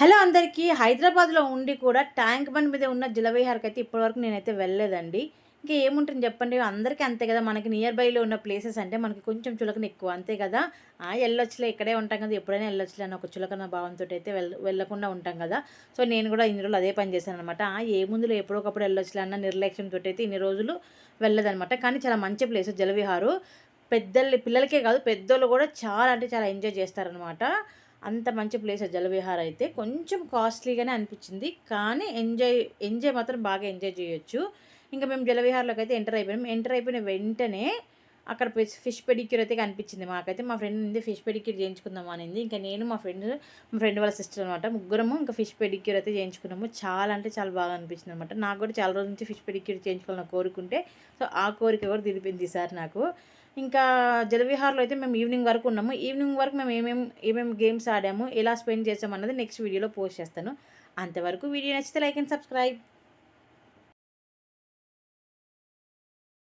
Hello అందరికీ. హైదరాబాద్‌లో ఉండి కూడా ట్యాంక్ బండ్ మీద ఉన్న జలవిహార్‌కైతే ఇప్పటివరకు నేనైతే వెళ్ళలేదండి. ఇంకా ఏముంటుంది చెప్పండి, అందరికీ అంతే కదా! మనకి నియర్ బైలో ఉన్న ప్లేసెస్ అంటే మనకి కొంచెం చులకన ఎక్కువ అంతే కదా! ఎళ్ళొచ్చులే ఇక్కడే ఉంటాం కదా! ఎప్పుడైనా ఎళ్ళొచ్చులే అన్న ఒక చులకన భావంతోటైతే వెళ్ళకుండా ఉంటాం కదా! సో, నేను కూడా ఇన్ని రోజులు అదే పని చేశాననమాట. ఏముందిలే ఎప్పుడో ఒకప్పుడు ఎళ్ళొచ్చులే అన్న నిర్లక్ష్యంతోటైతే ఇన్ని రోజులు వెళ్ళలేదనమాట. కానీ చాలా మంచి ప్లేస్ జలవిహారు. పిల్లలకే కాదు, పెద్దోళ్ళు కూడా చాలా అంటే చాలా ఎంజాయ్ చేస్తారనమాట. అంత మంచి ప్లేస్ జలవిహార్ అయితే. కొంచెం కాస్ట్‌లీగానే అనిపిచ్చింది. కానీ ఎంజాయ్ మాత్రం బాగా ఎంజాయ్ చేయొచ్చు. ఇంక మేము జలవిహార్‌లోకైతే ఎంటర్ అయిపోయాం. ఎంటర్ అయిపోయిన వెంటనే అక్కడ ఫిష్ పెడిక్యూర్ అయితే కనిపించింది మాకైతే. మా ఫ్రెండ్ ఉంది ఫిష్ పెడిక్యూర్ చేయించుకుందాం అనింది. ఇంక నేను మా ఫ్రెండ్ వాళ్ళ సిస్టర్ అనమాట. ముగ్గురము ఇంకా ఫిష్ పెడిక్యూర్ అయితే చేయించుకున్నాము. చాలా అంటే చాలా బాగా అనిపించిందనమాట. నాకు కూడా చాలా రోజుల నుంచి ఫిష్ పెడిక్యూర్ చేయించుకోవాలని కోరుకుంటే, సో, ఆ కోరిక కూడా తీరిపోయింది ఈసారి నాకు. ఇంకా జలవిహార్‌లో అయితే మేము ఈవినింగ్ వరకు ఉన్నాము. ఈవినింగ్ వరకు మేము ఏమేమి గేమ్స్ ఆడాము, ఎలా స్పెండ్ చేసామన్నది నెక్స్ట్ వీడియోలో పోస్ట్ చేస్తాను. అంతవరకు వీడియో నచ్చితే లైక్ అండ్ సబ్స్క్రైబ్.